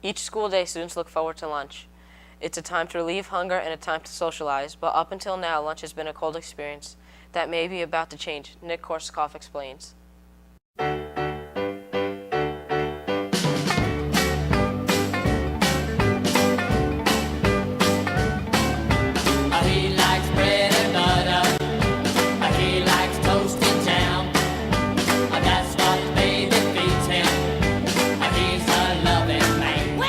Each school day, students look forward to lunch. It's a time to relieve hunger and a time to socialize, but up until now, lunch has been a cold experience that may be about to change, Nick Korsakoff explains. He likes bread and butter. He likes toast and jam. That's what baby feeds him. He's a loving man.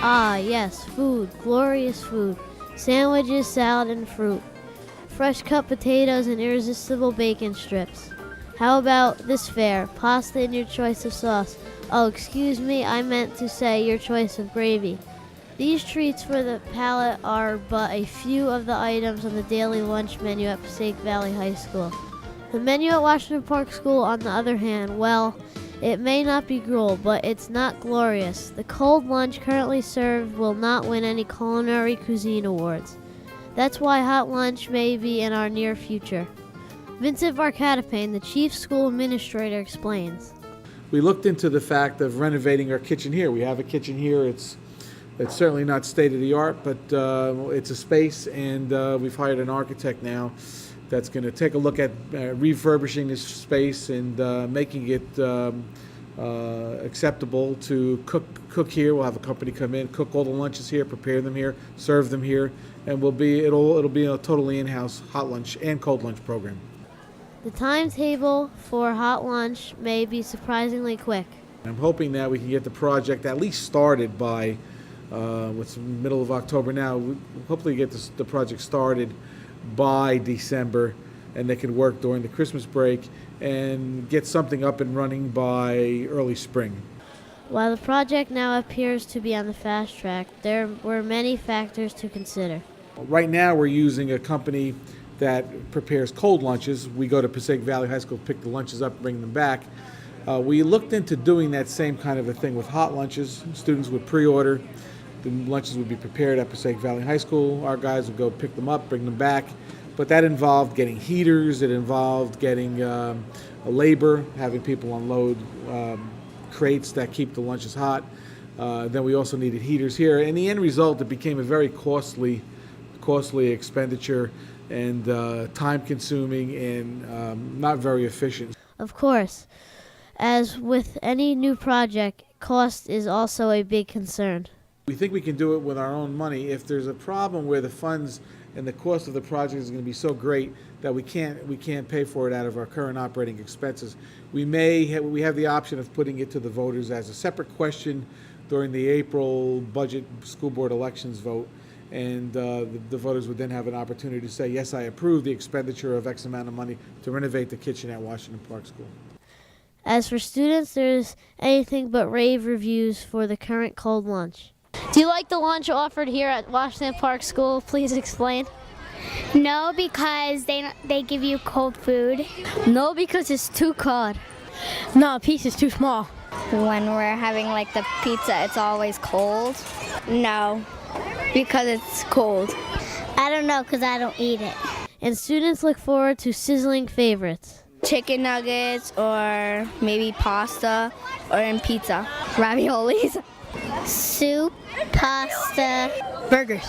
Ah, yes, food, glorious food. Sandwiches, salad, and fruit. Fresh cut potatoes and irresistible bacon strips. How about this fare? Pasta in your choice of sauce. Oh, excuse me, I meant to say your choice of gravy. These treats for the palate are but a few of the items on the daily lunch menu at Passaic Valley High School. The menu at Washington Park School, on the other hand, well, it may not be gruel, but it's not glorious. The cold lunch currently served will not win any culinary cuisine awards. That's why hot lunch may be in our near future. Vincent Varcatapane, the chief school administrator, explains. We looked into the fact of renovating our kitchen here. We have a kitchen here. It's certainly not state-of-the-art, but it's a space, and we've hired an architect now that's going to take a look at refurbishing this space and making it acceptable to cook here. We'll have a company come in, cook all the lunches here, prepare them here, serve them here, and it'll be a totally in-house hot lunch and cold lunch program. The timetable for hot lunch may be surprisingly quick. I'm hoping that we can get the project at least started by what's the middle of October now. We hopefully get the project started by December, and they can work during the Christmas break and get something up and running by early spring. While the project now appears to be on the fast track, there were many factors to consider. Right now we're using a company that prepares cold lunches. We go to Passaic Valley High School, pick the lunches up, bring them back. We looked into doing that same kind of a thing with hot lunches. Students would pre-order. The lunches would be prepared at Passaic Valley High School. Our guys would go pick them up, bring them back. But that involved getting heaters. It involved getting labor, having people unload crates that keep the lunches hot. Then we also needed heaters here. In the end result, it became a very costly expenditure and time-consuming and not very efficient. Of course, as with any new project, cost is also a big concern. We think we can do it with our own money. If there's a problem where the funds and the cost of the project is going to be so great that we can't pay for it out of our current operating expenses, we have the option of putting it to the voters as a separate question during the April budget school board elections vote, and the voters would then have an opportunity to say, yes, I approve the expenditure of X amount of money to renovate the kitchen at Washington Park School. As for students, there's anything but rave reviews for the current cold lunch. Do you like the lunch offered here at Washington Park School? Please explain. No, because they give you cold food. No, because it's too cold. No, a piece is too small. When we're having like the pizza, it's always cold. No, because it's cold. I don't know, because I don't eat it. And students look forward to sizzling favorites. Chicken nuggets or maybe pasta or in pizza. Raviolis. Soup, pasta, Burgers.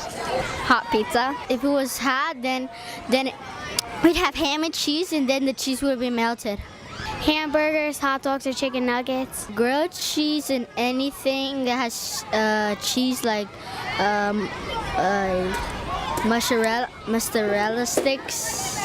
hot pizza. If it was hot, then we'd have ham and cheese, and then the cheese would be melted. Hamburgers, hot dogs, or chicken nuggets. Grilled cheese and anything that has cheese, like mozzarella sticks.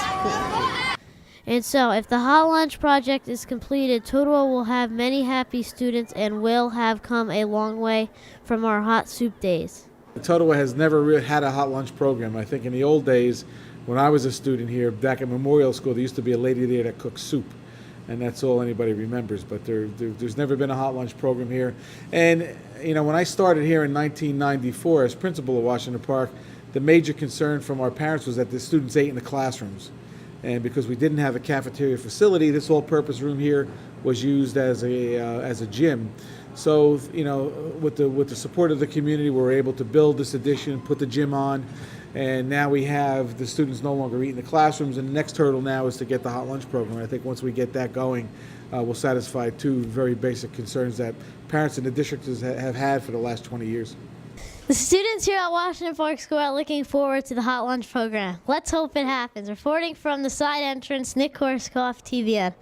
And so, if the hot lunch project is completed, Totowa will have many happy students and will have come a long way from our hot soup days. Totowa has never really had a hot lunch program. I think in the old days, when I was a student here, back at Memorial School, there used to be a lady there that cooked soup, and that's all anybody remembers. But there's never been a hot lunch program here. And you know, when I started here in 1994 as principal of Washington Park, the major concern from our parents was that the students ate in the classrooms. And because we didn't have a cafeteria facility, this all-purpose room here was used as a gym. So, you know, with the support of the community, we were able to build this addition, put the gym on, and now we have the students no longer eat in the classrooms. And the next hurdle now is to get the hot lunch program. I think once we get that going, will satisfy two very basic concerns that parents in the district have had for the last 20 years. The students here at Washington Park School are looking forward to the hot lunch program. Let's hope it happens. Reporting from the side entrance, Nick Korskoff, TVN.